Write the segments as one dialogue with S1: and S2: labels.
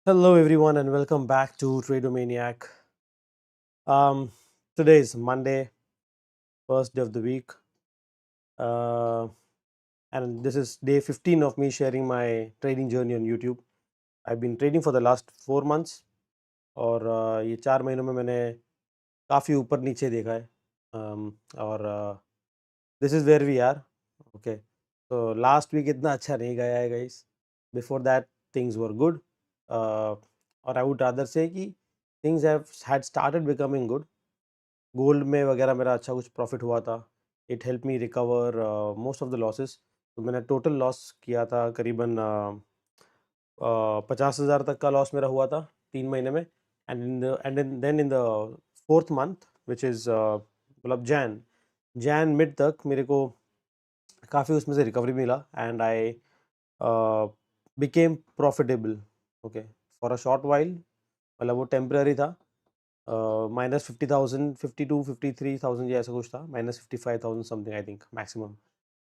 S1: Hello, everyone, and welcome back to Tradomaniac. Um, Today is Monday, first day of the week, uh, and this is day 15 of me sharing my trading journey on YouTube. I've been trading for the last 4 months, और ये 4 महीनों में मैंने काफ़ी ऊपर नीचे देखा है, और this is where we are. Okay, तो लास्ट वीक इतना अच्छा नहीं गया है guys. Before that things were good, और आई वुड रादर से कि things have had started becoming good. Gold में वगैरह मेरा अच्छा कुछ प्रॉफिट हुआ था. It help me recover most of the losses. तो मैंने टोटल लॉस किया था करीबन 50,000 तक का लॉस मेरा हुआ था 3 महीने में. And then in the fourth month which is मतलब जैन मिड तक मेरे को काफ़ी उसमें से रिकवरी मिला, and I became profitable. Okay, for a short while. मतलब वो टेम्पररी था. -50,000, 52, 53,000 या ऐसा कुछ था. -55,000 समथिंग आई थिंक मैक्सिमम.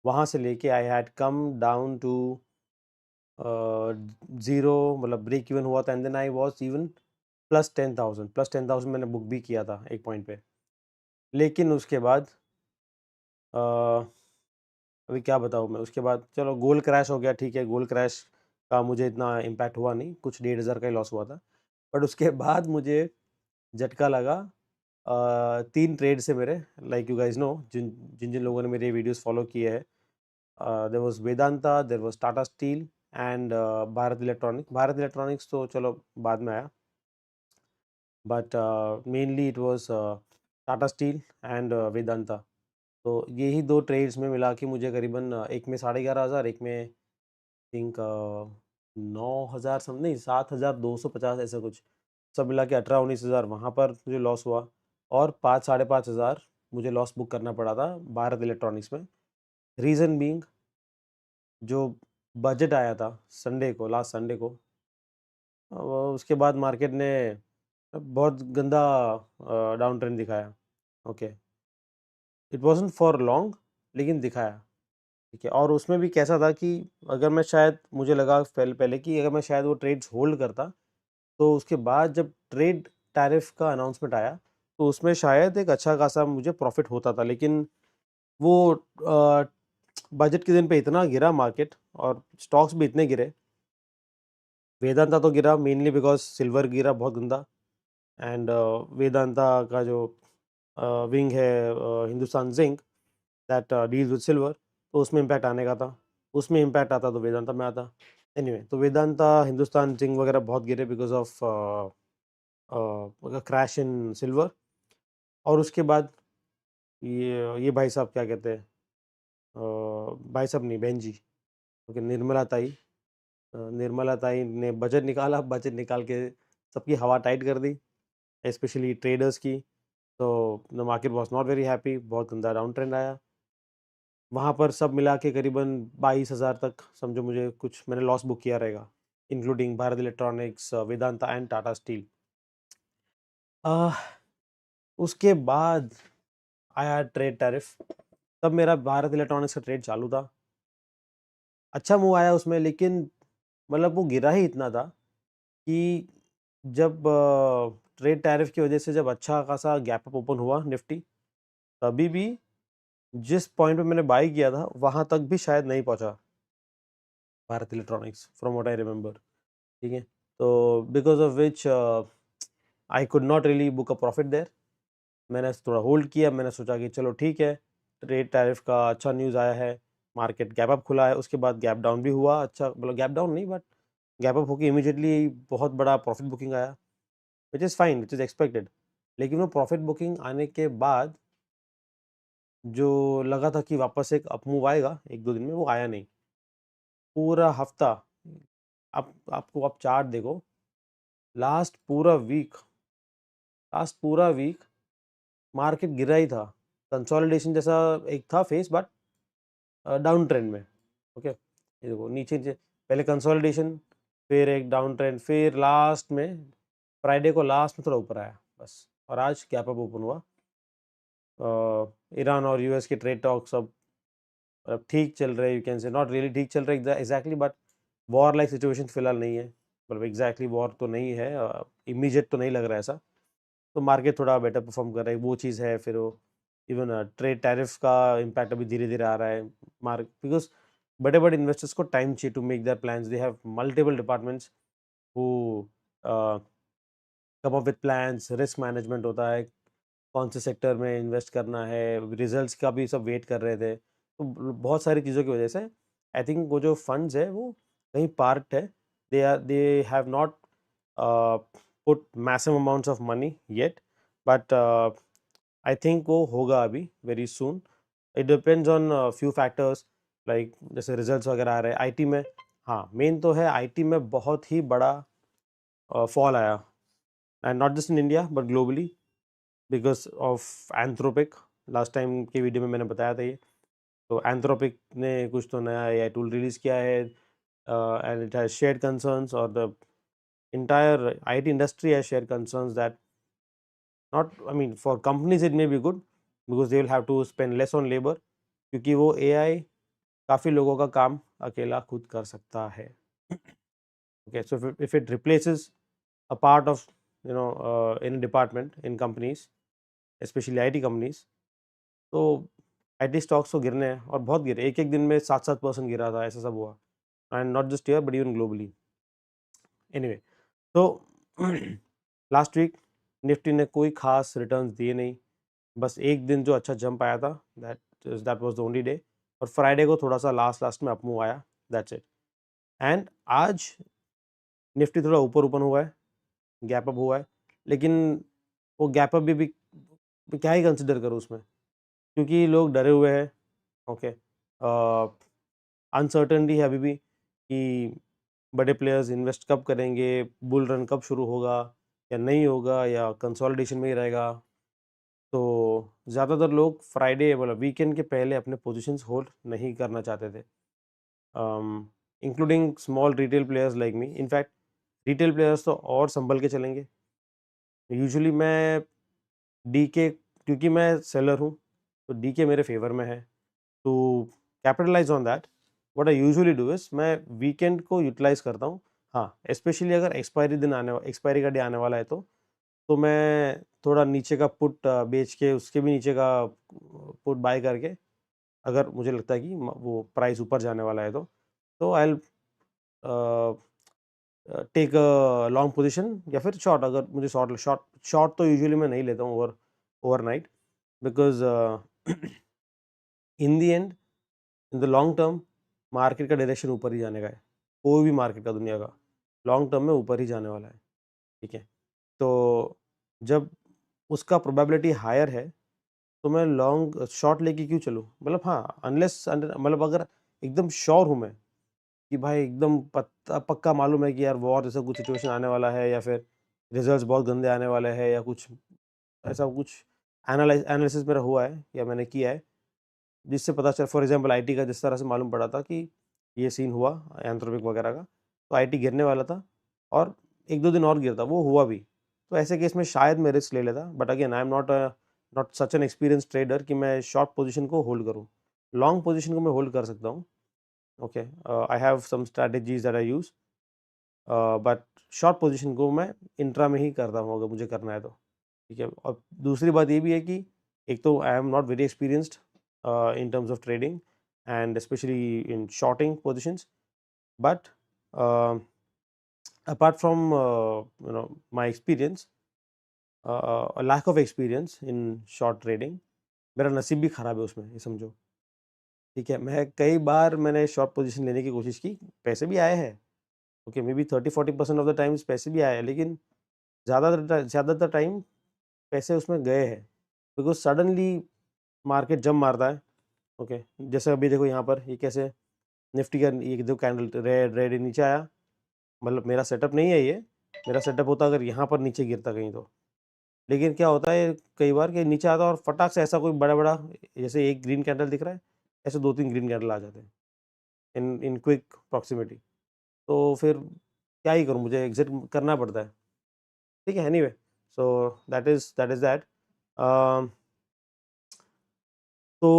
S1: वहाँ से लेके I had come down to zero, मतलब ब्रेक इवन हुआ था. And then I was even +10,000 मैंने बुक भी किया था एक पॉइंट पे. लेकिन उसके बाद अभी क्या बताऊँ मैं. उसके बाद चलो गोल्ड क्रैश हो गया, ठीक है. गोल्ड क्रैश का मुझे इतना इम्पैक्ट हुआ नहीं, कुछ 1,500 का ही लॉस हुआ था. बट उसके बाद मुझे झटका लगा 3 ट्रेड से मेरे. लाइक यू गाइस नो, जिन जिन जिन लोगों ने मेरे वीडियोस फॉलो किए हैं, there was Vedanta, there was Tata Steel, and Bharat Electronics तो चलो बाद में आया. But mainly it was Tata Steel and Vedanta. तो यही दो ट्रेड्स में मिला के मुझे करीबन एक में 11,500, एक में थिंक 9,000 सम नहीं 7,250 ऐसा कुछ. सब मिला के 18-19 हज़ार वहाँ पर मुझे लॉस हुआ. और 5-5,500 मुझे लॉस बुक करना पड़ा था भारत इलेक्ट्रॉनिक्स में. रीज़न बीइंग, जो बजट आया था संडे को, लास्ट संडे को, उसके बाद मार्केट ने बहुत गंदा डाउन ट्रेंड दिखाया. Okay, it wasn't for long, लेकिन दिखाया. ठीक है, और उसमें भी कैसा था कि अगर मैं शायद, मुझे लगा पहले पहले कि अगर मैं शायद वो ट्रेड्स होल्ड करता, तो उसके बाद जब ट्रेड टैरिफ का अनाउंसमेंट आया, तो उसमें शायद एक अच्छा खासा मुझे प्रॉफिट होता था. लेकिन वो बजट के दिन पे इतना गिरा मार्केट, और स्टॉक्स भी इतने गिरे. वेदांता तो गिरा मेनली बिकॉज सिल्वर गिरा बहुत गंदा. एंड वेदांता का जो विंग है, Hindustan zinc, that deals with silver, तो उसमें इम्पैक्ट आने का था. उसमें इम्पैक्ट आता तो वेदांता में आता. एनीवे, तो वेदांता, हिंदुस्तान जिंक वगैरह बहुत गिरे because of crash in silver. और उसके बाद ये भाई साहब क्या कहते हैं, भाई साहब नहीं, बहन जी. ओके, निर्मला ताई ने बजट निकाला. बजट निकाल के सबकी हवा टाइट कर दी, स्पेशली ट्रेडर्स की. तो the market was not very happy. बहुत गंदा डाउन ट्रेंड आया. वहाँ पर सब मिला के करीबन 22,000 तक समझो मुझे कुछ मैंने लॉस बुक किया रहेगा, including Bharat electronics, Vedanta and Tata steel. उसके बाद आया ट्रेड टैरिफ. तब मेरा भारत इलेक्ट्रॉनिक्स का ट्रेड चालू था. अच्छा मूव आया उसमें, लेकिन मतलब वो गिरा ही इतना था कि जब ट्रेड टैरिफ की वजह से जब अच्छा खासा गैप अप ओपन हुआ निफ्टी, तभी भी जिस पॉइंट पे मैंने बाई किया था वहाँ तक भी शायद नहीं पहुँचा Bharat Electronics, from what I remember. ठीक है, तो because of which I could not really book a profit there. मैंने थोड़ा होल्ड किया. मैंने सोचा कि चलो ठीक है, ट्रेड टैरिफ का अच्छा न्यूज़ आया है, मार्केट गैप अप खुला है. उसके बाद गैप डाउन भी हुआ, अच्छा मतलब गैप डाउन नहीं, बट गैप अप होकर इमीडिएटली बहुत बड़ा प्रॉफिट बुकिंग आया, which is fine, which is expected. लेकिन वो प्रॉफिट बुकिंग आने के बाद जो लगा था कि वापस एक अप मूव आएगा 1-2 दिन में, वो आया नहीं. पूरा हफ्ता, आप चार्ट देखो, लास्ट पूरा वीक मार्केट गिरा ही था. कंसोलिडेशन जैसा एक था फेस, बट डाउन ट्रेंड में. ओके, ये देखो नीचे नीचे, पहले कंसोलिडेशन, फिर एक डाउन ट्रेंड, फिर लास्ट में फ्राइडे को लास्ट में थोड़ा ऊपर आया बस. और आज गैप अप ओपन हुआ. ईरान और यूएस के ट्रेड टॉक्स अब ठीक चल रहे, you can say not really ठीक चल रहे exactly, but war like situation फिलहाल नहीं है. मतलब एग्जैक्टली वॉर तो नहीं है, इमीडिएट तो नहीं लग रहा है ऐसा, तो मार्केट थोड़ा बेटर परफॉर्म कर रहा है, वो चीज़ है। फिर वो इवन ट्रेड टैरिफ का इम्पैक्ट अभी धीरे धीरे आ रहा है मार्केट, बिकॉज बड़े बड़े इन्वेस्टर्स को टाइम चाहिए to make their plans, they have multiple departments who come up with plans, risk management होता है, कौन से सेक्टर में इन्वेस्ट करना है, रिजल्ट्स का भी सब वेट कर रहे थे, तो बहुत सारी चीज़ों की वजह से आई थिंक वो जो फंड्स है वो कहीं पार्ट है, they have not put massive amounts of money yet, but I think वो होगा अभी very soon. It depends on few factors, like जैसे रिजल्ट्स वगैरह आ रहे हैं आईटी में। हाँ, मेन तो है आईटी में बहुत ही बड़ा फॉल आया, and not just in India but globally, because of Anthropic. Last time के वीडियो में मैंने बताया था ये, तो एंथ्रोपिक ने कुछ तो नया एआई टूल रिलीज़ किया है, and it has shared concerns, और the entire IT industry has shared concerns that not, I mean, for companies it may be good because they will have to spend less on labor, क्योंकि वो AI काफ़ी लोगों का काम अकेला खुद कर सकता है। Okay, so if it replaces a part of, in a department in companies, especially IT companies, तो IT स्टॉक्स तो गिरने हैं, और बहुत गिरे, एक एक दिन में 7-7% गिरा था, ऐसा सब हुआ, and not just here but even globally. Anyway, तो लास्ट वीक निफ्टी ने कोई खास रिटर्न्स दिए नहीं, बस एक दिन जो अच्छा जंप आया था, that was the only day, और फ्राइडे को थोड़ा सा लास्ट लास्ट में अपमूव आया, दैट्स इट। एंड आज निफ्टी थोड़ा ऊपर ऊपर हुआ है, गैप अप हुआ है, लेकिन वो गैप अप भी क्या ही कंसिडर करूँ उसमें, क्योंकि लोग डरे हुए हैं। ओके, अनसर्टनटी है अभी भी कि बड़े प्लेयर्स इन्वेस्ट कब करेंगे, बुल रन कब शुरू होगा या नहीं होगा, या कंसोलिडेशन में ही रहेगा। तो ज़्यादातर लोग फ्राइडे मतलब वीकेंड के पहले अपने पोजीशंस होल्ड नहीं करना चाहते थे, including small retail players like me. In fact retail players तो और संभल के चलेंगे। यूजुअली मैं डी के, क्योंकि मैं सेलर हूँ, तो डी के मेरे फेवर में है। To capitalise on that, what I usually do is मैं वीकेंड को यूटिलाइज़ करता हूँ। हाँ, स्पेशली अगर एक्सपायरी का डे आने वाला है, तो मैं थोड़ा नीचे का पुट बेच के उसके भी नीचे का पुट बाय करके, अगर मुझे लगता है कि वो प्राइस ऊपर जाने वाला है, तो I will take a long position, या फिर शॉर्ट। अगर मुझे शॉर्ट शॉर्ट शॉर्ट तो यूजुअली मैं नहीं लेता हूँ overnight, because in the end, in the long term, market का डायरेक्शन ऊपर ही जाने का है, कोई भी मार्केट का दुनिया का लॉन्ग टर्म में ऊपर ही जाने वाला है। ठीक है, तो जब उसका प्रोबेबिलिटी हायर है, तो मैं लॉन्ग शॉर्ट लेके क्यों चलूँ? मतलब हाँ, मतलब अगर एकदम श्योर हूँ मैं कि भाई एकदम पक्का मालूम है कि यार वॉर जैसा कुछ सिचुएशन आने वाला है, या फिर रिजल्ट्स बहुत गंदे आने वाले हैं, या कुछ ऐसा कुछ एनालिसिस मेरा हुआ है या मैंने किया है, जिससे पता चला, फॉर एग्जांपल आईटी का जिस तरह से मालूम पड़ा था कि ये सीन हुआ एंथ्रोपिक वगैरह का, तो आईटी गिरने वाला था, और 1-2 दिन और गिरता, वो हुआ भी। तो ऐसे केस में शायद मैं रिस्क ले लेता, but again I am not such an experience trader कि मैं शॉर्ट पोजीशन को होल्ड करूँ। लॉन्ग पोजीशन को मैं होल्ड कर सकता हूँ। Okay, I have some strategies that I use, but short position को मैं इंट्रा में ही करता हूँ अगर मुझे करना है तो। ठीक है, और दूसरी बात ये भी है कि एक तो आई am not very experienced in terms of trading, and especially in shorting positions, but apart from my experience, a lack of experience in short trading, मेरा नसीब भी ख़राब है उसमें, ये समझो। ठीक है, मैंने शॉर्ट पोजीशन लेने की कोशिश की, पैसे भी आए हैं। Okay, may be 30-40% of the times पैसे भी आए हैं, लेकिन ज़्यादातर टाइम पैसे उसमें गए हैं, बिकॉज सडनली मार्केट जंप मारता है। ओके, जैसे अभी देखो यहाँ पर, ये कैसे निफ्टी का ये जो कैंडल रेड रेड नीचे आया, मतलब मेरा सेटअप नहीं है ये, मेरा सेटअप होता अगर यहाँ पर नीचे गिरता कहीं तो। लेकिन क्या होता है कई बार कि नीचे आता और फटाक से ऐसा कोई बड़ा-बड़ा, जैसे एक ग्रीन कैंडल दिख रहा है, ऐसे 2-3 ग्रीन कैंडल आ जाते हैं इन इन क्विक प्रॉक्सिमिटी। तो फिर क्या ही करूँ, मुझे एग्ज़िट करना पड़ता है। ठीक है, anyway, so that is that. Uh, तो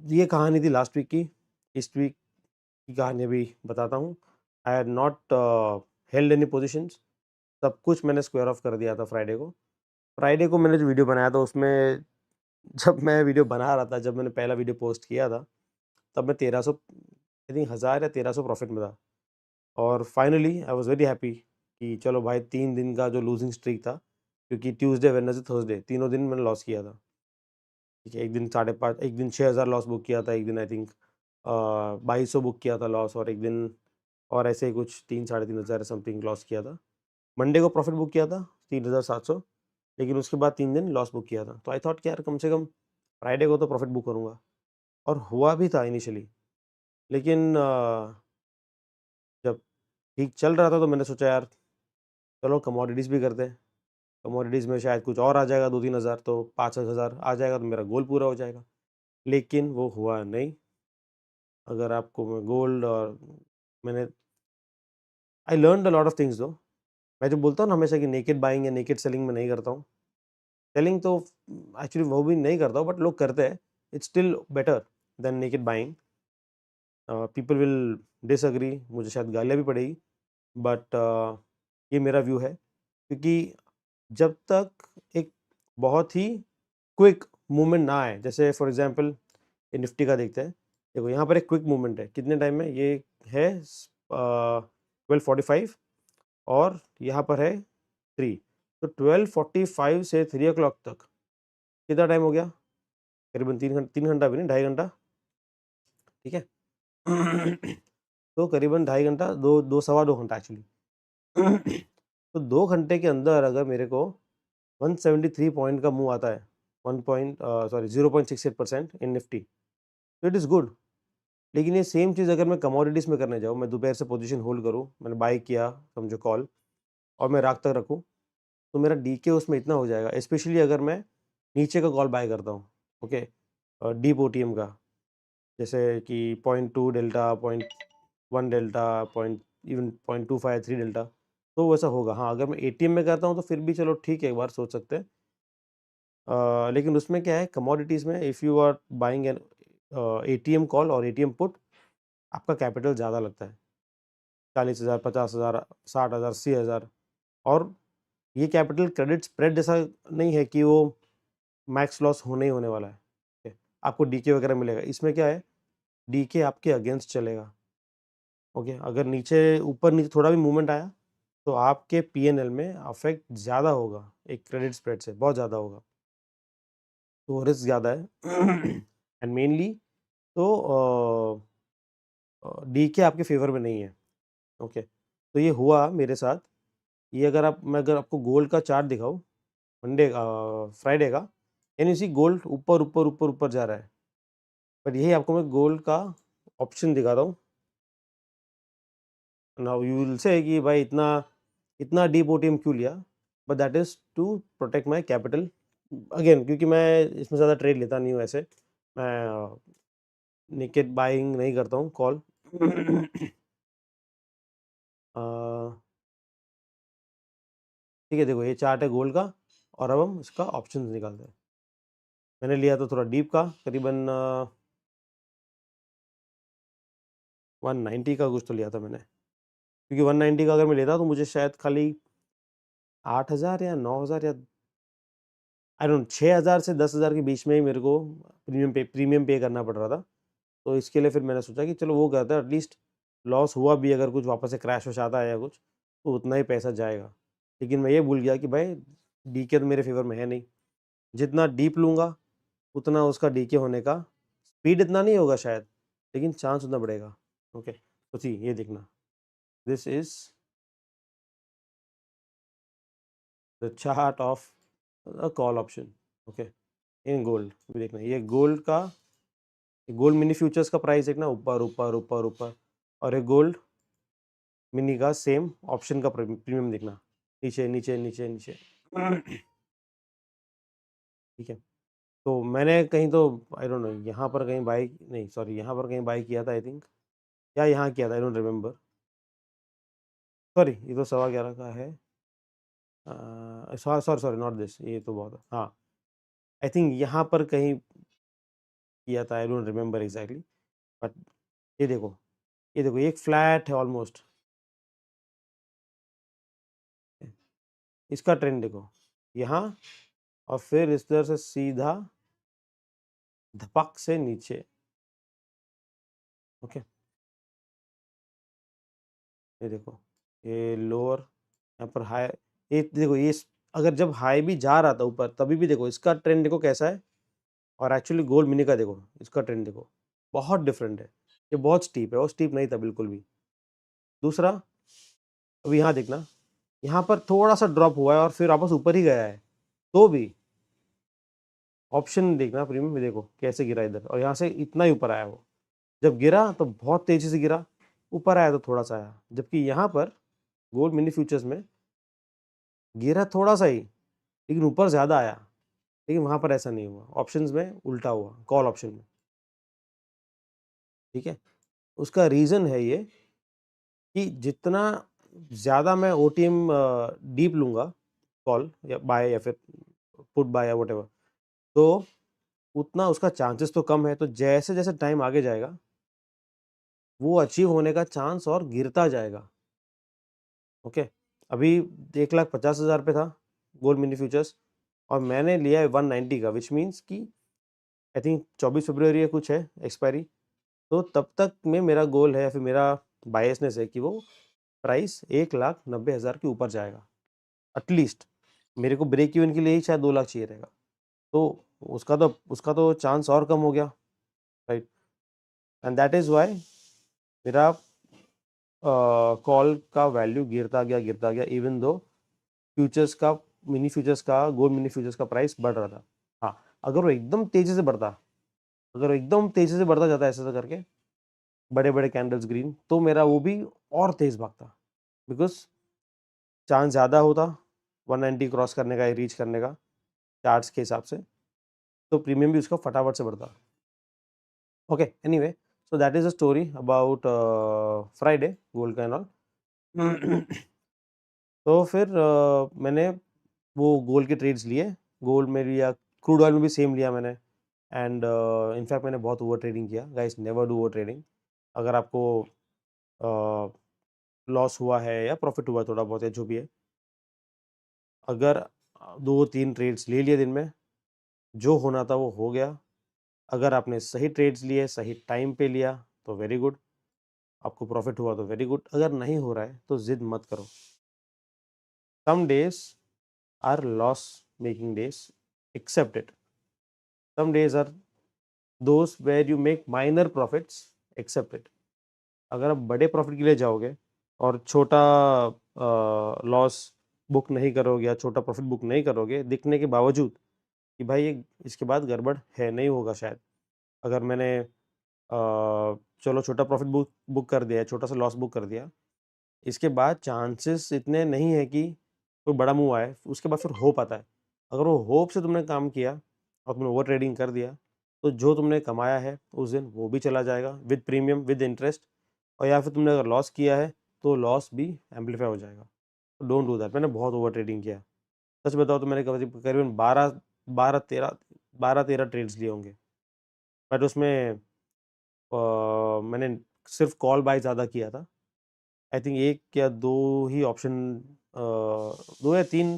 S1: ये कहानी थी लास्ट वीक की। इस वीक की कहानी अभी बताता हूँ। I had not held any positions, सब कुछ मैंने स्क्वायर ऑफ कर दिया था फ्राइडे को। फ्राइडे को मैंने जो वीडियो बनाया था उसमें, जब मैं वीडियो बना रहा था, जब मैंने पहला वीडियो पोस्ट किया था, तब मैं 1300 आई थिंक 1000 या 1300 प्रॉफिट में था। और finally I was very happy कि चलो भाई 3 दिन का जो लूजिंग स्ट्रीक था, क्योंकि ट्यूसडे, वेडनेसडे, थर्सडे तीनों दिन मैंने लॉस किया था। ठीक है, एक दिन 5.5, एक दिन 6000 लॉस बुक किया था, एक दिन आई थिंक 2200 बुक किया था लॉस, और एक दिन और ऐसे ही कुछ 3 साढ़े 3 हज़ार समथिंग लॉस किया था। मंडे को प्रॉफिट बुक किया था 3700, लेकिन उसके बाद 3 दिन लॉस बुक किया था। तो आई थॉट कि यार कम से कम फ्राइडे को तो प्रॉफिट बुक करूँगा, और हुआ भी था इनिशियली। लेकिन जब ठीक चल रहा था तो मैंने सोचा यार चलो कमोडिटीज़ भी करते हैं। कमोडिटीज़ में शायद कुछ और आ जाएगा 2-3 हज़ार, तो 5-6 हज़ार आ जाएगा तो मेरा गोल पूरा हो जाएगा। लेकिन वो हुआ नहीं। अगर आपको मैं गोल्ड और मैंने I learned a lot of things दो। मैं जो बोलता हूँ ना हमेशा कि नेकेड बाइंग या नेकेड सेलिंग मैं नहीं करता हूँ। सेलिंग तो एक्चुअली वो भी नहीं करता हूँ, बट लोग करते हैं। It's still better than naked buying. People will disagree, मुझे शायद गालियाँ भी पड़ेगी, बट ये मेरा व्यू है। क्योंकि जब तक एक बहुत ही क्विक मूवमेंट ना आए, जैसे फॉर एग्जांपल ये निफ्टी का देखते हैं। देखो यहाँ पर एक क्विक मूवमेंट है, कितने टाइम में ये है 12:45, और यहाँ पर है 3। तो 12:45 से 3 o'clock तक कितना टाइम हो गया? करीबन 3 घंटा भी नहीं, 2.5 घंटा। ठीक है। तो करीबन 2.5 घंटा, दो सवा 2 घंटा एक्चुअली। तो 2 घंटे के अंदर अगर मेरे को 173 पॉइंट का मूव आता है, 0.68% इन निफ्टी, तो इट इज़ गुड। लेकिन ये सेम चीज़ अगर मैं कमोडिटीज़ में करने जाऊँ, मैं दोपहर से पोजीशन होल्ड करूँ, मैंने बाय किया समझो कॉल, और मैं रात तक रखूँ, तो मेरा डीके उसमें इतना हो जाएगा, स्पेशली अगर मैं नीचे का कॉल बाय करता हूँ। ओके, डीप ओटीएम का, जैसे कि 0.2 delta, 0.1 delta, point even 0.25 3 delta, तो वैसा होगा। हाँ, अगर मैं एटीएम में करता हूँ तो फिर भी चलो ठीक है, एक बार सोच सकते हैं। लेकिन उसमें क्या है, कमोडिटीज़ में if you are buying an ATM call और एटीएम पुट, आपका कैपिटल ज़्यादा लगता है, 40,000, 50,000, 60,000, 80,000। और ये कैपिटल क्रेडिट स्प्रेड जैसा नहीं है कि वो मैक्स लॉस होने ही होने वाला है। ठीक है, आपको डीके वगैरह मिलेगा। इसमें क्या है, डीके आपके अगेंस्ट चलेगा। ओके, अगर नीचे ऊपर नीचे थोड़ा भी मूवमेंट आया तो आपके पीएनएल में अफेक्ट ज़्यादा होगा, एक क्रेडिट स्प्रेड से बहुत ज़्यादा होगा, तो रिस्क ज़्यादा है। एंड मेनली तो डीके आपके फेवर में नहीं है। ओके, तो ये हुआ मेरे साथ। ये मैं अगर आपको गोल्ड का चार्ट दिखाऊँ, मंडे का, फ्राइडे का, यानी सी गोल्ड ऊपर ऊपर ऊपर ऊपर जा रहा है। बट यही आपको मैं गोल्ड का ऑप्शन दिखाता हूँ। नाउ यू विल से कि भाई इतना इतना डीप ओटीएम क्यों लिया? But that is to protect my capital. Again क्योंकि मैं इसमें ज़्यादा ट्रेड लेता नहीं हूँ ऐसे। मैं नेकेड बाइंग नहीं करता हूँ कॉल। अ, ठीक है, देखो ये चार्ट है गोल्ड का, और अब हम इसका ऑप्शंस निकालते हैं। मैंने लिया था थोड़ा डीप का, करीबन 190 का कुछ तो लिया था मैंने। क्योंकि 190 का अगर मैं लेता तो मुझे शायद खाली 8,000 या 9,000 या आई डोंट 6,000 से 10,000 के बीच में ही मेरे को प्रीमियम पे करना पड़ रहा था। तो इसके लिए फिर मैंने सोचा कि चलो वो करते हैं, एटलीस्ट लॉस हुआ भी अगर कुछ वापस से क्रैश वैश आता है या कुछ, तो उतना ही पैसा जाएगा। लेकिन मैं ये भूल गया कि भाई डीके तो मेरे फेवर में है नहीं। जितना डीप लूँगा उतना उसका डीके होने का स्पीड इतना नहीं होगा शायद, लेकिन चांस उतना बढ़ेगा। ओके, तो सी ये देखना, this is the chart of a call option. Okay, in gold भी देखना, ये गोल्ड मिनी फ्यूचर्स का प्राइस देखना, ऊपर ऊपर ऊपर ऊपर, और ये गोल्ड मिनी का सेम ऑप्शन का प्रीमियम देखना, नीचे नीचे नीचे नीचे। ठीक है, तो मैंने कहीं तो आई डोंट नो यहाँ पर कहीं बाई नहीं, सॉरी यहाँ पर कहीं बाई किया था आई थिंक, या यहाँ किया था, आई डोंट रिमेम्बर। सॉरी, ये तो 11:15 का है। सॉरी सॉरी नॉट दिस, ये तो बहुत, हाँ, आई थिंक यहाँ पर कहीं किया था, I don't remember exactly. But ये देखो, ये देखो, ये एक फ्लैट है ऑलमोस्ट। इसका ट्रेंड देखो यहाँ, और फिर इस तरह से सीधा धपक से नीचे। ओके, ये देखो, ये लोअर, यहाँ पर हाई, ये देखो, ये अगर जब हाई भी जा रहा था ऊपर तभी भी देखो इसका ट्रेंड देखो कैसा है, और एक्चुअली गोल्ड मिनी का देखो इसका ट्रेंड देखो, बहुत डिफरेंट है। ये बहुत स्टीप है, और स्टीप नहीं था बिल्कुल भी। दूसरा, अब यहाँ देखना, यहाँ पर थोड़ा सा ड्रॉप हुआ है और फिर वापस ऊपर ही गया है, तो भी ऑप्शन देखना प्रीमियम में, देखो कैसे गिरा इधर, और यहाँ से इतना ही ऊपर आया वो। जब गिरा तो बहुत तेजी से गिरा, ऊपर आया तो थोड़ा सा आया, जबकि यहाँ पर गोल्ड मिनी फ्यूचर्स में गिरा थोड़ा सा ही, लेकिन ऊपर ज्यादा आया। लेकिन वहां पर ऐसा नहीं हुआ, ऑप्शंस में उल्टा हुआ, कॉल ऑप्शन में। ठीक है, उसका रीजन है ये कि जितना ज्यादा मैं ओटीएम डीप लूंगा, कॉल या बाय या फिर पुट बाय या वटेवर, तो उतना उसका चांसेस तो कम है। तो जैसे जैसे टाइम आगे जाएगा वो अचीव होने का चांस और गिरता जाएगा। ओके, अभी 1,50,000 पे था गोल्ड मिनी फ्यूचर्स, और मैंने लिया है 190 का, विच मीन्स कि आई थिंक 24 फरवरी या कुछ है एक्सपायरी। तो तब तक में मेरा गोल है या फिर मेरा बायसनेस है कि वो प्राइस 1,90,000 के ऊपर जाएगा एटलीस्ट। मेरे को ब्रेक इवन के लिए ही शायद 2 लाख चाहिए रहेगा, तो उसका तो चांस और कम हो गया, right. And that is why मेरा कॉल का वैल्यू गिरता गया इवन दो फ्यूचर्स का, मिनी फ्यूचर्स का, गोल्ड मिनी फ्यूचर्स का प्राइस बढ़ रहा था। हाँ, अगर वो एकदम तेजी से बढ़ता, अगर वो एकदम तेजी से बढ़ता जाता ऐसे करके, बड़े बड़े कैंडल्स ग्रीन, तो मेरा वो भी और तेज भागता, बिकॉज चांस ज़्यादा होता 190 क्रॉस करने का, रीच करने का चार्ट्स के हिसाब से, तो प्रीमियम भी उसका फटाफट से बढ़ता। Okay, anyway, so that is a story about Friday gold का एंड ऑल। तो फिर मैंने वो गोल्ड के ट्रेड्स लिए, गोल्ड में लिया, क्रूड ऑयल में भी सेम लिया मैंने। एंड इनफैक्ट मैंने बहुत ओवर ट्रेडिंग किया, guys never do over trading. अगर आपको लॉस हुआ है या प्रॉफिट हुआ थोड़ा बहुत है जो भी है, अगर 2-3 ट्रेड्स ले लिए दिन में, जो होना था वो हो गया। अगर आपने सही ट्रेड्स लिए, सही टाइम पे लिया, तो वेरी गुड, आपको प्रॉफिट हुआ तो वेरी गुड। अगर नहीं हो रहा है तो जिद मत करो। Some days are loss making days, accept it. Some days are those where you make minor profits, accept it. अगर आप बड़े प्रॉफिट के लिए जाओगे और छोटा लॉस बुक नहीं करोगे या छोटा प्रॉफिट बुक नहीं करोगे, दिखने के बावजूद कि भाई ये इसके बाद गड़बड़ है, नहीं होगा शायद। अगर मैंने चलो छोटा प्रॉफिट बुक बुक कर दिया, छोटा सा लॉस बुक कर दिया, इसके बाद चांसेस इतने नहीं है कि कोई बड़ा मूव आए, उसके बाद फिर होप आता है। अगर वो होप से तुमने काम किया और तुमने ओवर ट्रेडिंग कर दिया, तो जो तुमने कमाया है उस दिन वो भी चला जाएगा विद प्रीमियम, विद इंटरेस्ट। और या फिर तुमने अगर लॉस किया है तो लॉस भी एम्पलीफाई हो जाएगा। तो डोंट डू दैट। मैंने बहुत ओवर ट्रेडिंग किया, सच बताओ तो मैंने करीबन 12-13 ट्रेड्स लिए होंगे, बट उसमें मैंने सिर्फ कॉल बाय ज़्यादा किया था। आई थिंक 1 या 2 ही ऑप्शन, 2 या 3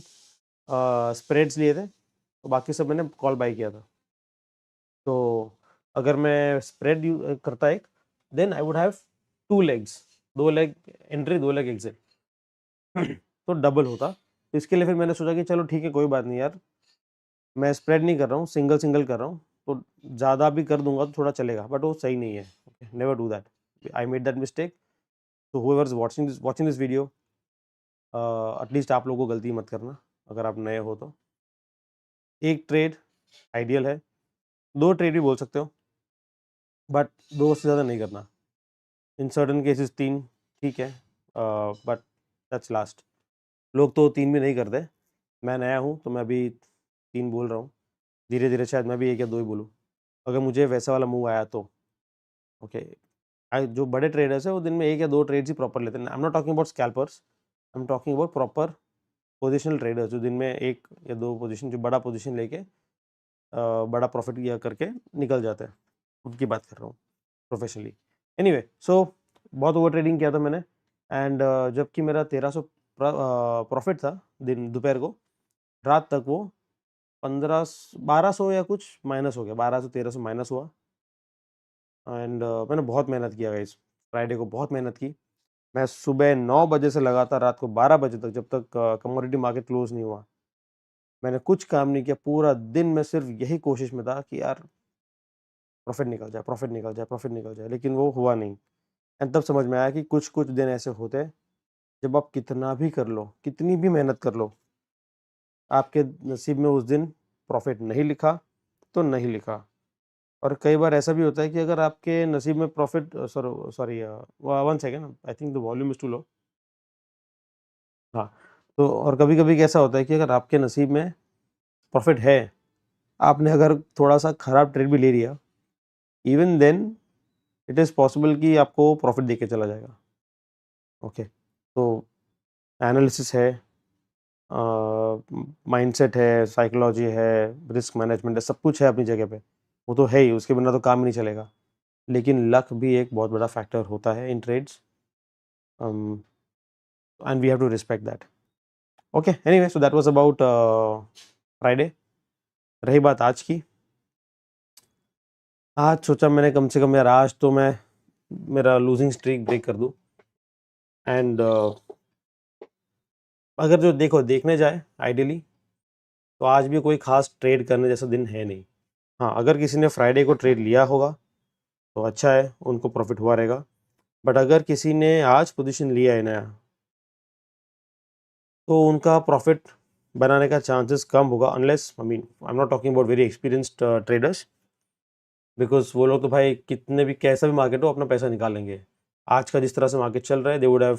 S1: स्प्रेड्स लिए थे, तो बाकी सब मैंने कॉल बाय किया था। तो अगर मैं स्प्रेड करता एक, then I would have 2 legs, 2 leg entry 2 leg exit, तो डबल होता। तो इसके लिए फिर मैंने सोचा कि चलो ठीक है, कोई बात नहीं यार, मैं स्प्रेड नहीं कर रहा हूँ, सिंगल सिंगल कर रहा हूँ, तो ज़्यादा भी कर दूंगा तो थोड़ा चलेगा, बट वो सही नहीं है। Never do that, I made that mistake. तो whoever is watching this video, at least आप लोगों को गलती मत करना अगर आप नए हो तो। एक ट्रेड आइडियल है, 2 ट्रेड भी बोल सकते हो, बट 2 से ज़्यादा नहीं करना। इन सर्टन केसेस 3 ठीक है, बट दैट्स लास्ट। लोग तो 3 भी नहीं करते। मैं नया हूँ तो मैं अभी 3 बोल रहा हूँ, धीरे धीरे शायद मैं भी 1 या 2 ही बोलूँ, अगर मुझे वैसा वाला मूव आया तो। ओके, जो बड़े ट्रेडर्स है वो दिन में 1 या 2 ट्रेड्स ही प्रॉपर लेते हैं। आई am not talking about scalpers, I am talking about proper positional traders, जो दिन में 1 या 2 पोजीशन, जो बड़ा पोजीशन लेके बड़ा प्रॉफिट या करके निकल जाते हैं, उनकी बात कर रहा हूँ प्रोफेशनली। एनीवे, सो बहुत ओवर ट्रेडिंग किया था मैंने, एंड जबकि मेरा प्रॉफिट था दिन दोपहर को, रात तक वो 1200 या कुछ माइनस हो गया, 1200-1300 माइनस हुआ। एंड मैंने बहुत मेहनत किया गाइस, फ्राइडे को बहुत मेहनत की। मैं सुबह 9 बजे से लगातार रात को 12 बजे तक, जब तक कमोडिटी मार्केट क्लोज नहीं हुआ, मैंने कुछ काम नहीं किया। पूरा दिन मैं सिर्फ यही कोशिश में था कि यार प्रॉफिट निकल जाए, प्रॉफिट निकल जाए, प्रॉफिट निकल जाए, लेकिन वो हुआ नहीं। एंड तब समझ में आया कि कुछ कुछ दिन ऐसे होते हैं जब आप कितना भी कर लो, कितनी भी मेहनत कर लो, आपके नसीब में उस दिन प्रॉफिट नहीं लिखा तो नहीं लिखा। और कई बार ऐसा भी होता है कि अगर आपके नसीब में profit sorry 1 second, I think the volume is too low. हाँ, तो और कभी-कभी कैसा होता है कि अगर आपके नसीब में प्रॉफिट है, आपने अगर थोड़ा-सा खराब ट्रेड भी ले लिया, even then it is possible कि आपको प्रॉफिट देके चला जाएगा। ओके, तो एनालिसिस है, माइंडसेट है, साइकोलॉजी है, रिस्क मैनेजमेंट है, सब कुछ है अपनी जगह पे। वो तो है ही, उसके बिना तो काम ही नहीं चलेगा। लेकिन लक भी एक बहुत बड़ा फैक्टर होता है in trades, and we have to respect that. Okay, anyway, so that was about Friday. रही बात आज की, आज सोचा मैंने कम से कम यार आज तो मैं मेरा लूजिंग स्ट्रीक ब्रेक कर दूं। एंड अगर जो देखने जाए आइडियली, तो आज भी कोई खास ट्रेड करने जैसा दिन है नहीं। हाँ, अगर किसी ने फ्राइडे को ट्रेड लिया होगा तो अच्छा है, उनको प्रॉफिट हुआ रहेगा। बट अगर किसी ने आज पोजीशन लिया है नया, तो उनका प्रॉफिट बनाने का चांसेस कम होगा, unless I am not talking about very experienced traders, because वो लोग तो भाई कितने भी कैसा भी मार्केट हो अपना पैसा निकाल लेंगे। आज का जिस तरह से मार्केट चल रहा है, they would have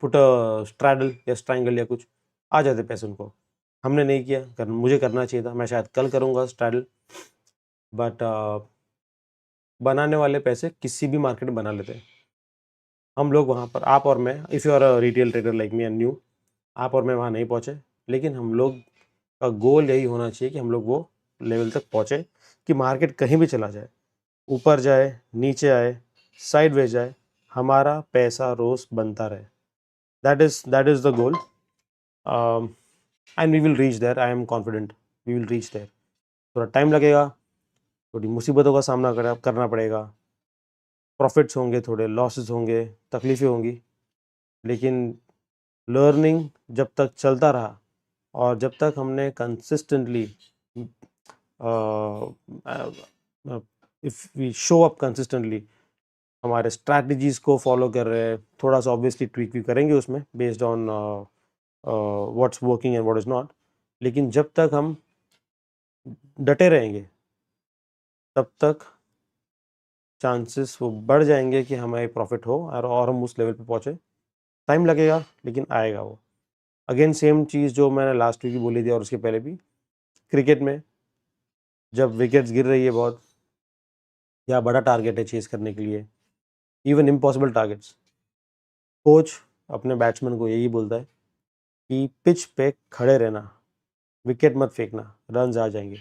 S1: put a straddle या स्ट्राइंगल या कुछ, आ जाते पैसे उनको। हमने नहीं किया, मुझे करना चाहिए था, मैं शायद कल करूँगा स्ट्रैडल। बट बनाने वाले पैसे किसी भी मार्केट में बना लेते हैं। हम लोग वहाँ पर, आप और मैं, if you are a retail trader like me and new, आप और मैं वहाँ नहीं पहुँचे, लेकिन हम लोग का गोल यही होना चाहिए कि हम लोग वो लेवल तक पहुँचे कि मार्केट कहीं भी चला जाए, ऊपर जाए, नीचे आए, साइडवेज जाए, हमारा पैसा रोज़ बनता रहे। That is the goal, and we will reach there. I am confident we will reach there. थोड़ा टाइम लगेगा, थोड़ी मुसीबतों का सामना करना पड़ेगा, प्रॉफिट्स होंगे, थोड़े लॉसेस होंगे, तकलीफ़ें होंगी, लेकिन लर्निंग जब तक चलता रहा और जब तक हमने consistently, if we show up consistently, हमारे स्ट्रैटेजीज़ को फॉलो कर रहे हैं, थोड़ा सा ऑब्वियसली ट्वीक भी करेंगे उसमें based on what's working and what is not, लेकिन जब तक हम डटे रहेंगे तब तक चांसेस वो बढ़ जाएंगे कि हमें प्रॉफिट हो और हम उस लेवल पे पहुँचे। टाइम लगेगा लेकिन आएगा वो। अगेन सेम चीज़ जो मैंने लास्ट वीक भी बोली थी और उसके पहले भी, क्रिकेट में जब विकेट्स गिर रही है बहुत, या बड़ा टारगेट है चेज़ करने के लिए, इवन इम्पॉसिबल टारगेट्स, कोच अपने बैट्समैन को यही बोलता है कि पिच पे खड़े रहना, विकेट मत फेंकना, रन्स आ जाएंगे।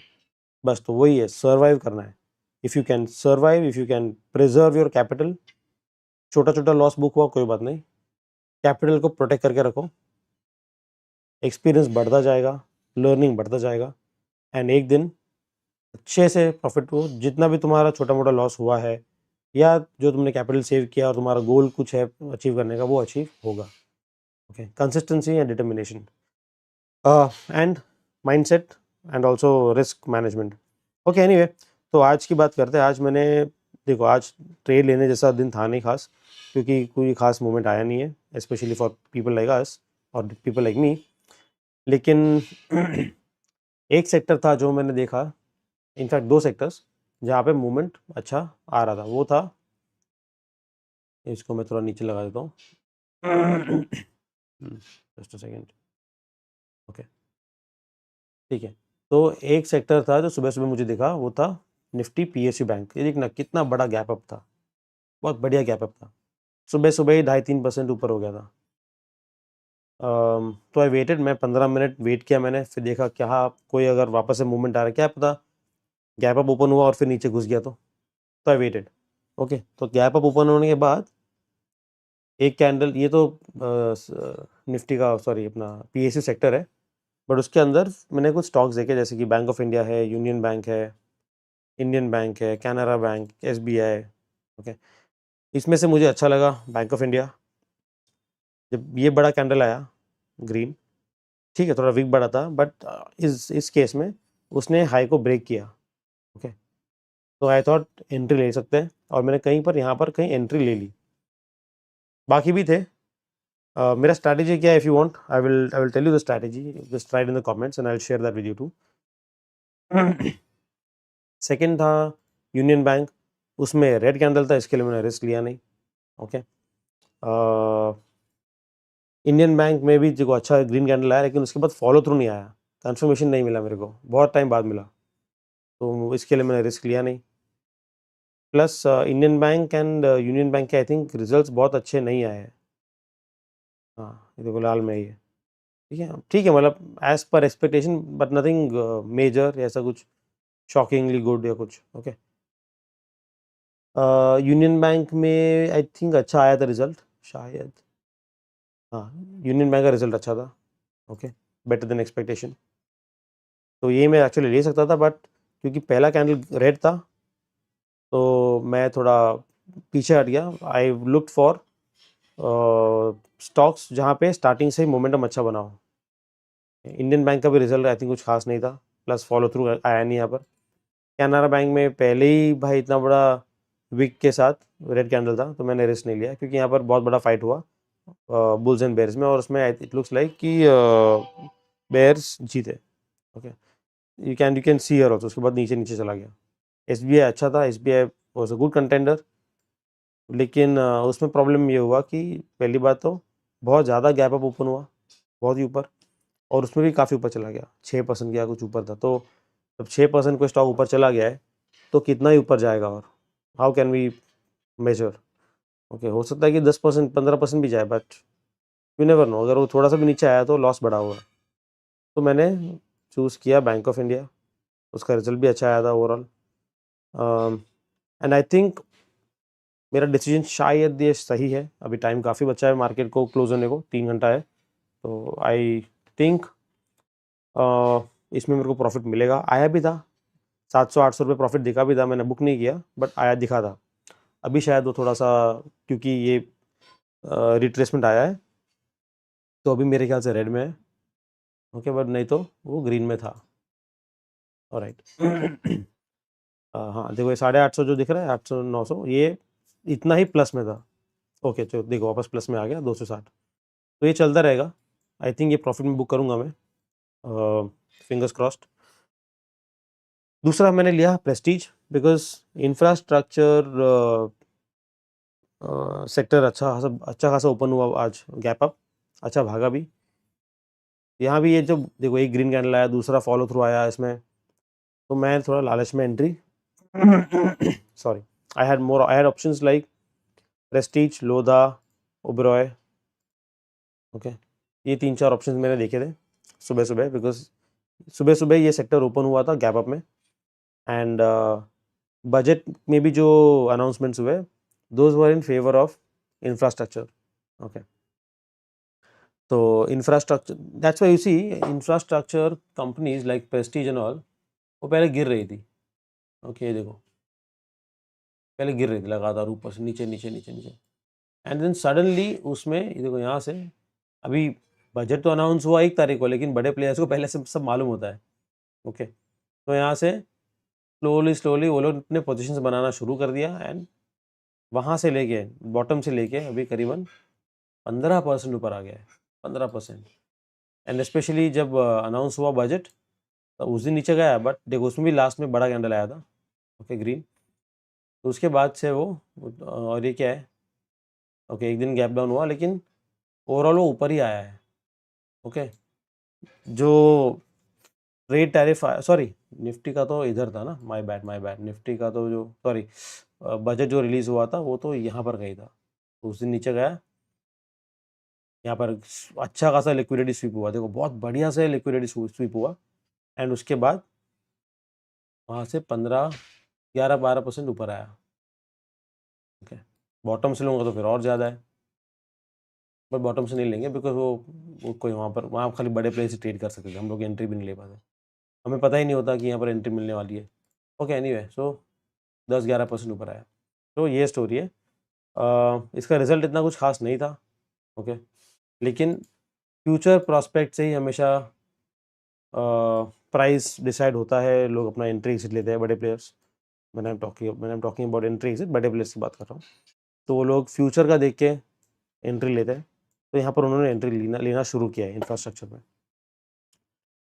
S1: बस तो वही है, सर्वाइव करना है। If you can survive, if you can preserve your capital, छोटा छोटा लॉस बुक हुआ कोई बात नहीं, कैपिटल को प्रोटेक्ट करके रखो, एक्सपीरियंस बढ़ता जाएगा, लर्निंग बढ़ता जाएगा, एंड एक दिन अच्छे से प्रॉफिट हो। जितना भी तुम्हारा छोटा मोटा लॉस हुआ है या जो तुमने कैपिटल सेव किया और तुम्हारा गोल कुछ है अचीव करने का, वो अचीव होगा। Okay, consistency and determination and mindset and also risk management. Okay, anyway, तो आज की बात करते हैं। आज मैंने, देखो, आज ट्रेड लेने जैसा दिन था नहीं खास, क्योंकि कोई खास मोमेंट आया नहीं है, specially for people like us और पीपल लाइक मी। लेकिन एक सेक्टर था जो मैंने देखा, इनफैक्ट 2 सेक्टर्स, जहाँ पे मूवमेंट अच्छा आ रहा था। वो था, इसको मैं थोड़ा नीचे लगा देता हूँ। Just a second. ओके, ठीक है। तो एक सेक्टर था जो सुबह-सुबह मुझे दिखा, वो था निफ्टी पीएसयू बैंक। ये देखना कितना बड़ा गैप अप था, बहुत बढ़िया गैप अप था। सुबह-सुबह ही 2.5-3% ऊपर हो गया था। तो आई वेटेड, मैं 15 मिनट वेट किया मैंने, फिर देखा क्या कोई अगर वापस से मूवमेंट आ रहा है, क्या पता गैप अप ओपन हुआ और फिर नीचे घुस गया तो आई वेटेड। ओके, तो गैप अप ओपन होने के बाद एक कैंडल ये तो निफ्टी का सॉरी अपना पीएसयू सेक्टर है, बट उसके अंदर मैंने कुछ स्टॉक्स देखे जैसे कि बैंक ऑफ इंडिया है, यूनियन बैंक है, इंडियन बैंक है, कैनरा बैंक, एसबीआई। ओके, इसमें से मुझे अच्छा लगा बैंक ऑफ इंडिया। जब ये बड़ा कैंडल आया ग्रीन, ठीक है थोड़ा वीक बड़ा था, बट इस केस में उसने हाई को ब्रेक किया। ओके, तो आई थॉट एंट्री ले सकते हैं, और मैंने कहीं पर यहाँ पर कहीं एंट्री ले ली। बाकी भी थे। मेरा स्ट्रैटेजी क्या है, if you want I will tell you the strategy, just write in the comments and I will share that with you too. Second था यूनियन बैंक, उसमें रेड कैंडल था, इसके लिए मैंने रिस्क लिया नहीं। ओके, इंडियन बैंक में भी देखो अच्छा ग्रीन कैंडल आया, लेकिन उसके बाद फॉलो थ्रू नहीं आया, कंफर्मेशन नहीं मिला मेरे को, बहुत टाइम बाद मिला, तो इसके लिए मैंने रिस्क लिया नहीं। Plus Indian bank and union bank के आई थिंक रिजल्ट्स बहुत अच्छे नहीं आए हैं। हाँ ये देखो लाल में ही है, ठीक है मतलब as per expectation, but nothing major ऐसा कुछ शॉकिंगली गुड या कुछ। ओके, यूनियन बैंक में आई थिंक अच्छा आया था रिजल्ट शायद। हाँ, यूनियन बैंक का रिजल्ट अच्छा था। ओके, बेटर देन एक्सपेक्टेशन, तो ये मैं एक्चुअली ले सकता था, बट क्योंकि पहला कैंडल रेड था तो मैं थोड़ा पीछे हट गया। आई लुक्ड फॉर स्टॉक्स जहाँ पे स्टार्टिंग से ही मोमेंटम अच्छा बना हो। इंडियन बैंक का भी रिजल्ट आई थिंक कुछ खास नहीं था, प्लस फॉलो थ्रू आया नहीं यहाँ पर। कैनरा बैंक में पहले ही भाई इतना बड़ा विक के साथ रेड कैंडल था, तो मैंने रिस्क नहीं लिया, क्योंकि यहाँ पर बहुत बड़ा फाइट हुआ बुल्स एंड बेयर्स में, और उसमें इट लुक्स लाइक कि बेयर्स जीते। Okay, you can see here also, उसके बाद नीचे नीचे चला गया। एसबीआई अच्छा था, SBI was a good contender, लेकिन उसमें प्रॉब्लम ये हुआ कि पहली बात तो बहुत ज़्यादा गैप अप ओपन हुआ, बहुत ही ऊपर, और उसमें भी काफ़ी ऊपर चला गया, 6% गया कुछ ऊपर था। तो जब 6% कोई स्टॉक ऊपर चला गया है तो कितना ही ऊपर जाएगा, और how can we measure. Okay, हो सकता है कि 10% 15% भी जाए, बट यू नेवर नो, अगर वो थोड़ा सा भी नीचे आया तो लॉस बढ़ा हुआ। तो मैंने चूज़ किया बैंक ऑफ इंडिया, उसका रिजल्ट भी अच्छा आया था ओवरऑल, एंड आई थिंक मेरा डिसीजन शायद ये सही है। अभी टाइम काफ़ी बचा है मार्केट को क्लोज होने को, 3 घंटा है, तो आई थिंक इसमें मेरे को प्रॉफिट मिलेगा। आया भी था, 700-800 रुपये प्रॉफिट दिखा भी था, मैंने बुक नहीं किया, बट आया दिखा था। अभी शायद वो थोड़ा सा, क्योंकि ये रिट्रेसमेंट आया है, तो अभी मेरे ख्याल से रेड में है। ओके, बट नहीं तो वो ग्रीन में था। ऑलराइट। हाँ देखो, ये 850 जो दिख रहा है, 800-900, ये इतना ही प्लस में था। ओके, चलो देखो वापस प्लस में आ गया 260, तो ये चलता रहेगा। आई थिंक ये प्रॉफिट में बुक करूँगा मैं, फिंगर्स क्रॉस्ड। दूसरा मैंने लिया प्रेस्टीज, बिकॉज इंफ्रास्ट्रक्चर सेक्टर अच्छा खासा ओपन हुआ आज, गैप अप अच्छा भागा भी। यहाँ भी ये जब देखो एक ग्रीन कैंडल आया, दूसरा फॉलो थ्रू आया इसमें, तो मैं थोड़ा लालच में entry sorry, I had options like Prestige, Lodha, Oberoi. Okay, ये 3-4 ऑप्शंस मैंने देखे थे सुबह सुबह, बिकॉज सुबह सुबह ये सेक्टर ओपन हुआ था गैप अप में, एंड बजट में भी जो अनाउंसमेंट्स हुए, those were in favour of infrastructure. Okay, तो infrastructure, that's why you see infrastructure companies like Prestige and all, वो पहले गिर रही थी। ओके, देखो पहले गिर रही थी लगातार, ऊपर से नीचे नीचे नीचे नीचे, एंड देन सडनली उसमें ये देखो यहाँ से, अभी बजट तो अनाउंस हुआ 1 तारीख को, लेकिन बड़े प्लेयर्स को पहले से सब मालूम होता है। ओके, तो यहाँ से स्लोली स्लोली वो लोग अपने पोजीशंस बनाना शुरू कर दिया, एंड वहाँ से लेके बॉटम से लेके अभी करीबन 15% ऊपर आ गया है, 15%। एंड स्पेशली जब अनाउंस हुआ बजट, तो उस दिन नीचे गया, बट देखो उसमें भी लास्ट में बड़ा कैंडल आया था। ओके, ग्रीन, तो उसके बाद से वो और ये क्या है, ओके एक दिन गैप डाउन हुआ, लेकिन ओवरऑल वो ऊपर ही आया है। ओके, जो ट्रेड टैरिफ आया, सॉरी निफ्टी का तो इधर था ना, my bad my bad, Nifty का तो जो सॉरी बजट जो रिलीज हुआ था वो तो यहाँ पर गई था, तो उस दिन नीचे गया। यहाँ पर अच्छा खासा लिक्विडिटी स्वीप हुआ, देखो बहुत बढ़िया से लिक्विडिटी स्वीप हुआ, एंड उसके बाद वहाँ से 15-11-12% ऊपर आया। ओके, बॉटम से लूँगा तो फिर और ज़्यादा है। बट बॉटम से नहीं लेंगे बिकॉज वो कोई वहाँ खाली बड़े प्लेयर से ट्रेड कर सकते थे, हम लोग एंट्री भी नहीं ले पाते, हमें पता ही नहीं होता कि यहाँ पर एंट्री मिलने वाली है। ओके एनीवे, सो 10-11% ऊपर आया। तो ये स्टोरी है। इसका रिजल्ट इतना कुछ खास नहीं था। ओके, लेकिन फ्यूचर प्रॉस्पेक्ट से ही हमेशा प्राइस डिसाइड होता है, लोग अपना एंट्री एग्जिट लेते हैं, बड़े प्लेयर्स। मैंने I am talking about entry exit, बड़े प्लेयर्स की बात कर रहा हूँ। तो वो लोग फ्यूचर का देख के एंट्री लेते हैं, तो यहाँ पर उन्होंने एंट्री लेना शुरू किया है इंफ्रास्ट्रक्चर में।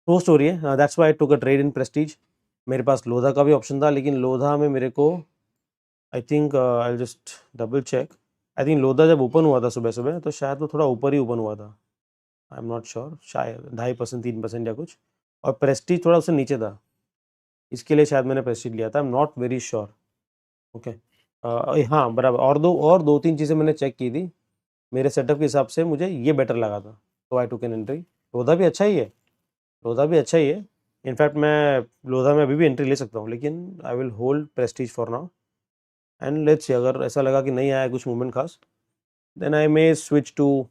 S1: वो स्टोरी है। That's why I took a trade in Prestige. मेरे पास लोधा का भी ऑप्शन था, लेकिन लोधा में मेरे को I think I just double check, I think Lodha जब ओपन हुआ था सुबह सुबह तो शायद वो थोड़ा ऊपर ही ओपन हुआ था, आई एम नॉट श्योर, शायद 2.5% 3% या कुछ, और प्रेस्टीज थोड़ा उससे नीचे था, इसके लिए शायद मैंने प्रेस्टीज लिया था, आई am not very sure. Okay, हाँ बराबर। और दो तीन चीज़ें मैंने चेक की थी, मेरे सेटअप के हिसाब से मुझे ये बेटर लगा था, तो आई टुक एन एंट्री। लोधा भी अच्छा ही है, लोधा भी अच्छा ही है। इनफैक्ट मैं लोधा में अभी भी एंट्री ले सकता हूँ, लेकिन I will hold Prestige for now and let's see, अगर ऐसा लगा कि नहीं आया कुछ मूवमेंट खास, then I may switch to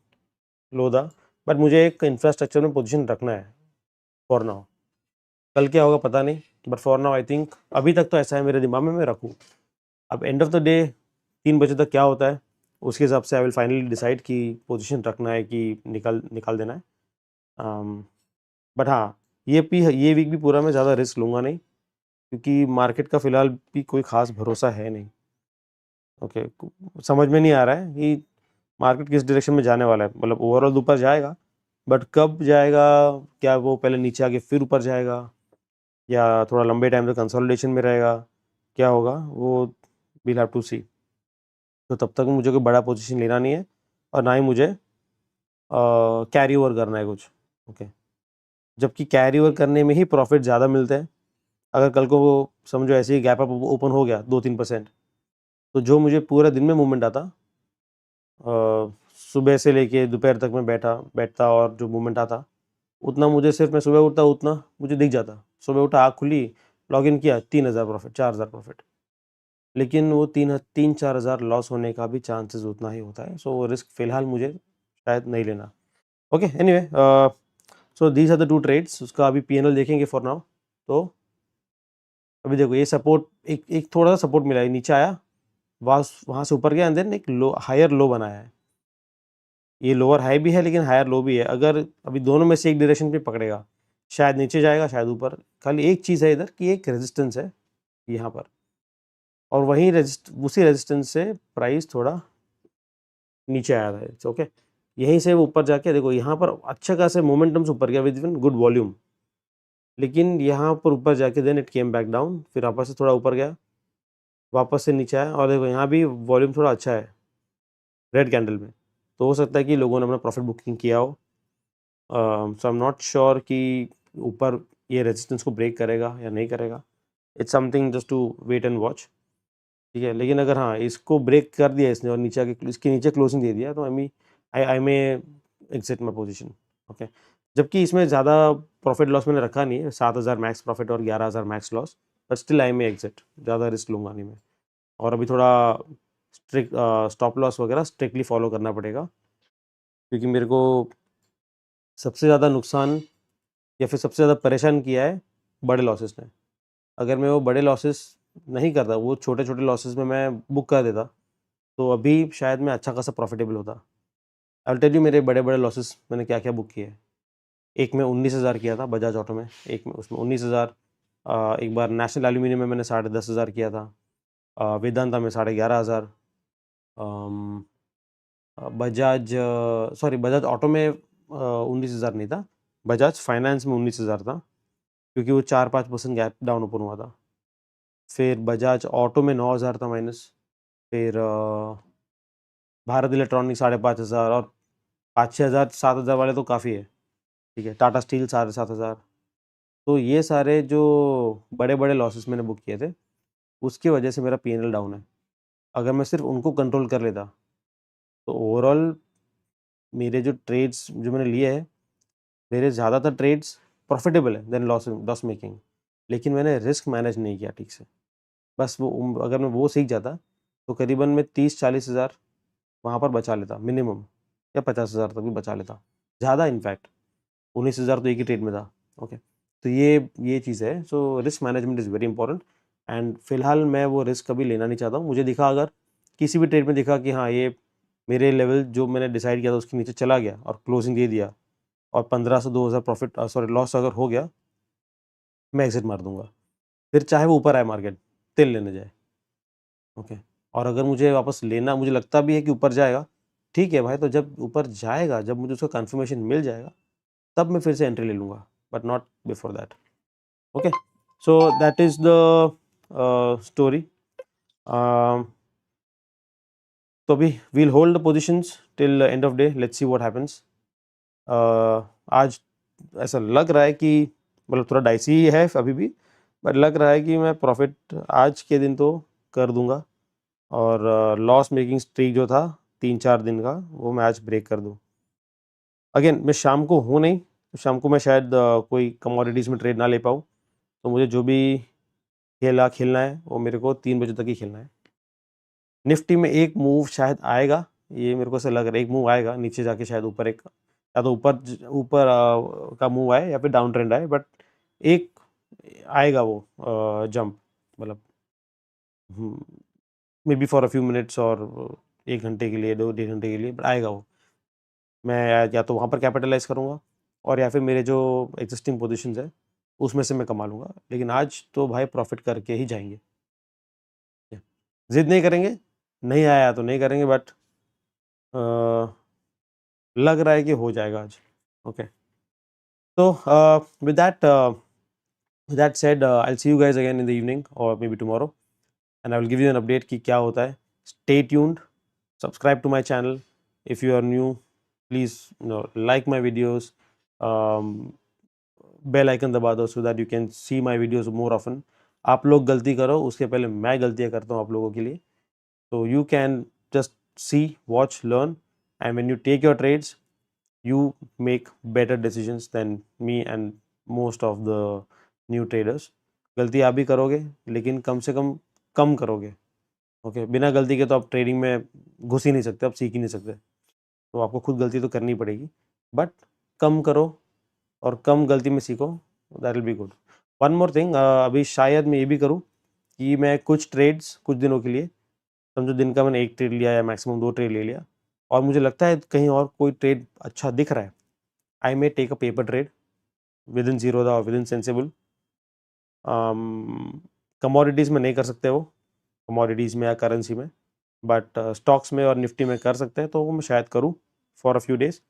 S1: Lodha. But मुझे एक इंफ्रास्ट्रक्चर में पोजीशन रखना है फॉर नाउ, कल क्या होगा पता नहीं, but for now I think अभी तक तो ऐसा है मेरे दिमाग में, मैं रखूँ। अब एंड ऑफ द डे 3 बजे तक क्या होता है उसके हिसाब से आई विल फाइनली डिसाइड कि पोजीशन रखना है कि निकाल देना है। बट हाँ, ये वीक भी पूरा मैं ज़्यादा रिस्क लूँगा नहीं, क्योंकि मार्केट का फ़िलहाल भी कोई ख़ास भरोसा है नहीं। ओके, समझ में नहीं आ रहा है कि मार्केट किस डायरेक्शन में जाने वाला है, मतलब ओवरऑल ऊपर जाएगा, बट कब जाएगा, क्या वो पहले नीचे आके फिर ऊपर जाएगा, या थोड़ा लंबे टाइम तक कंसोलिडेशन में रहेगा, क्या होगा वो वील हैव टू सी। तो तब तक मुझे कोई बड़ा पोजीशन लेना नहीं है, और ना ही मुझे कैरी ओवर करना है कुछ। ओके, जबकि कैरी ओवर करने में ही प्रॉफिट ज़्यादा मिलते हैं। अगर कल को वो समझो ऐसे ही गैप अप ओपन हो गया 2-3%, तो जो मुझे पूरे दिन में मूवमेंट आता, सुबह से लेके दोपहर तक मैं बैठता और जो मूवमेंट आता, उतना मुझे सिर्फ, मैं सुबह उठता उतना मुझे दिख जाता। सुबह उठा, आँख खुली, लॉगिन किया, 3,000 प्रॉफिट, 4,000 प्रॉफिट। लेकिन वो 3-4 हज़ार लॉस होने का भी चांसेस उतना ही होता है, सो वो रिस्क फ़िलहाल मुझे शायद नहीं लेना। Okay anyway, so these are the 2 trades. उसका अभी पीएनएल देखेंगे फॉर नाउ। तो अभी देखो ये सपोर्ट, एक थोड़ा सा सपोर्ट मिला है, नीचे आया, वहाँ से ऊपर गया, एंड देन एक लो, हायर लो बनाया है। ये लोअर हाई भी है लेकिन हायर लो भी है। अगर अभी दोनों में से एक डायरेक्शन पे पकड़ेगा, शायद नीचे जाएगा शायद ऊपर। खाली एक चीज़ है इधर कि एक रेजिस्टेंस है यहाँ पर, और वहीं उसी रेजिस्टेंस से प्राइस थोड़ा नीचे आया था। इट्स ओके, यहीं से वो ऊपर जाके देखो, यहाँ पर अच्छा खासा मोमेंटम से ऊपर गया विद गुड वॉल्यूम, लेकिन यहाँ पर ऊपर जाके then it came back down, फिर वापस से थोड़ा ऊपर गया, वापस से नीचे आया, और देखो यहाँ भी वॉल्यूम थोड़ा अच्छा है रेड कैंडल में। तो हो सकता है कि लोगों ने अपना प्रॉफिट बुकिंग किया हो। सो आई एम नॉट श्योर कि ऊपर ये रेजिस्टेंस को ब्रेक करेगा या नहीं करेगा। It's something just to wait and watch, ठीक है। लेकिन अगर हाँ इसको ब्रेक कर दिया इसने और नीचे आके इसके नीचे क्लोजिंग दे दिया, तो आई मे एग्जिट माई पोजीशन। ओके, जबकि इसमें ज़्यादा प्रॉफिट लॉस मैंने रखा नहीं है, 7,000 मैक्स प्रॉफिट और 11,000 max loss, but still I may exit, ज़्यादा रिस्क लूँगा नहीं मैं। और अभी थोड़ा स्ट्रिक्ट स्टॉप लॉस वगैरह स्ट्रिक्टली फॉलो करना पड़ेगा, क्योंकि मेरे को सबसे ज़्यादा नुकसान या फिर सबसे ज़्यादा परेशान किया है बड़े लॉसेस ने। अगर मैं वो बड़े लॉसेस नहीं करता, वो छोटे छोटे लॉसेस में मैं बुक कर देता, तो अभी शायद मैं अच्छा खासा प्रॉफिटेबल होता। आई विल टेल यू मेरे बड़े बड़े लॉसेस मैंने क्या क्या बुक किए। एक में 19,000 किया था बजाज ऑटो में, एक में उसमें 19,000। एक बार नेशनल एल्यूमिनियम में मैंने 10,500 किया था। वेदांता में 11,500। बजाज, सॉरी बजाज ऑटो में 19,000 नहीं था, बजाज फाइनेंस में 19,000 था, क्योंकि वो 4-5% गैप डाउन ओपन हुआ था। फिर बजाज ऑटो में 9,000 था माइनस। फिर भारत इलेक्ट्रॉनिक 5,500, और 5-6 हज़ार 7,000 वाले तो काफ़ी है, ठीक है। टाटा स्टील 7,500। तो ये सारे जो बड़े बड़े लॉसेस मैंने बुक किए थे, उसकी वजह से मेरा पीएनएल डाउन है। अगर मैं सिर्फ उनको कंट्रोल कर लेता, तो ओवरऑल मेरे जो ट्रेड्स जो मैंने लिए हैं, मेरे ज़्यादातर ट्रेड्स प्रॉफिटेबल है देन लॉस मेकिंग, लेकिन मैंने रिस्क मैनेज नहीं किया ठीक से। बस वो अगर मैं वो सीख जाता, तो करीबन मैं 30-40 हज़ार वहाँ पर बचा लेता मिनिमम। या 50,000 तक भी बचा लेता, ज़्यादा इनफैक्ट 19,000 तो एक ही ट्रेड में था। ओके, तो ये चीज़ है। So risk management is very important and फिलहाल मैं वो रिस्क कभी लेना नहीं चाहता हूँ। मुझे दिखा, अगर किसी भी ट्रेड में दिखा कि हाँ ये मेरे लेवल जो मैंने डिसाइड किया था उसके नीचे चला गया और क्लोजिंग दे दिया और 15 से 2,000 प्रॉफिट सॉरी लॉस अगर हो गया, मैं एग्जिट मार दूंगा। फिर चाहे वो ऊपर आए मार्केट, तेल लेने जाए। ओके, और अगर मुझे वापस लेना, मुझे लगता भी है कि ऊपर जाएगा, ठीक है भाई, तो जब ऊपर जाएगा, जब मुझे उसका कंफर्मेशन मिल जाएगा, तब मैं फिर से एंट्री ले लूँगा, but not before that. Okay, so that is the story. तो अभी we'll hold the positions till end of day, let's see what happens. आज ऐसा लग रहा है कि मतलब थोड़ा डाइसी ही है अभी भी, बट लग रहा है कि मैं प्रॉफिट आज के दिन तो कर दूंगा और लॉस मेकिंग स्ट्रीक जो था 3-4 दिन का, वो मैं आज ब्रेक कर दूं। अगेन मैं शाम को हूँ नहीं, तो शाम को मैं शायद कोई कमोडिटीज़ में ट्रेड ना ले पाऊँ, तो मुझे जो भी खेलना है वो मेरे को 3 बजे तक ही खेलना है। निफ्टी में एक मूव शायद आएगा, ये मेरे को ऐसा लग रहा है, एक मूव आएगा नीचे जाके, शायद ऊपर एक, या तो ऊपर का मूव आए या फिर डाउन ट्रेंड आए, बट एक आएगा वो जंप, मतलब may be for a few minutes और 1 घंटे के लिए, 2-1.5 घंटे के लिए, बट आएगा वो। मैं या तो वहाँ पर कैपिटलाइज करूँगा और या फिर मेरे जो एग्जिस्टिंग पोजीशंस है उसमें से मैं कमा लूँगा, लेकिन आज तो भाई प्रॉफिट करके ही जाएंगे। जिद नहीं करेंगे, नहीं आया तो नहीं करेंगे, बट लग रहा है कि हो जाएगा आज। ओके, तो with that said, I'll see you guys again in the evening or maybe tomorrow, and I will give you an update कि क्या होता है। Stay tuned, subscribe to my channel if you are new, please like my videos, bell icon दबा दो so that you can see my videos more often। आप लोग गलती करो उसके पहले मैं गलतियाँ करता हूँ आप लोगों के लिए, so you can just see, watch, learn, and when you take your trades you make better decisions than me and most of the new traders। गलती आप भी करोगे, लेकिन कम से कम करोगे। ओके, बिना गलती के तो आप ट्रेडिंग में घुस ही नहीं सकते, आप सीख ही नहीं सकते, तो आपको खुद गलती तो करनी पड़ेगी, बट कम करो और कम गलती में सीखो, that will be good. One more thing, अभी शायद मैं ये भी करूँ कि मैं कुछ ट्रेड्स कुछ दिनों के लिए, समझो दिन का मैंने 1 ट्रेड लिया या मैक्सिमम 2 ट्रेड ले लिया, और मुझे लगता है कहीं और कोई ट्रेड अच्छा दिख रहा है, I may take a paper trade with in Zerodha और विद इन सेंसिबल। कमोडिटीज़ में नहीं कर सकते वो, कमोडिटीज़ में या करेंसी में, बट स्टॉक्स में और निफ्टी में कर सकते हैं, तो वो मैं शायद करूँ फॉर अ फ्यू डेज़।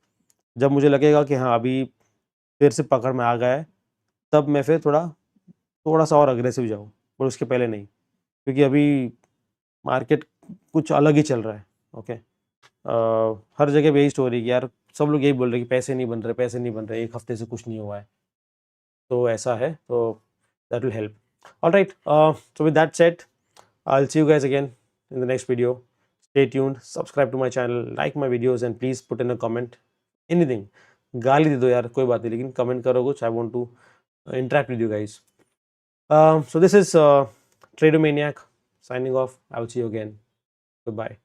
S1: जब मुझे लगेगा कि हाँ अभी फिर से पकड़ में आ गया है, तब मैं फिर थोड़ा सा और अग्रेसिव जाऊँ, पर उसके पहले नहीं, क्योंकि अभी मार्केट कुछ अलग ही चल रहा है। ओके, हर जगह यही स्टोरी कि यार सब लोग यही बोल रहे हैं कि पैसे नहीं बन रहे, पैसे नहीं बन रहे, 1 हफ्ते से कुछ नहीं हुआ है, तो ऐसा है, तो that will help. Alright, so with that said, I'll see you guys again in the next video. Stay tuned, subscribe to my channel, like my videos, and please put in a comment, anything। गाली दे दो यार, कोई बात नहीं, लेकिन comment करो कुछ, I want to interact with you guys। So this is Tradomaniac signing off। I will see you again, goodbye।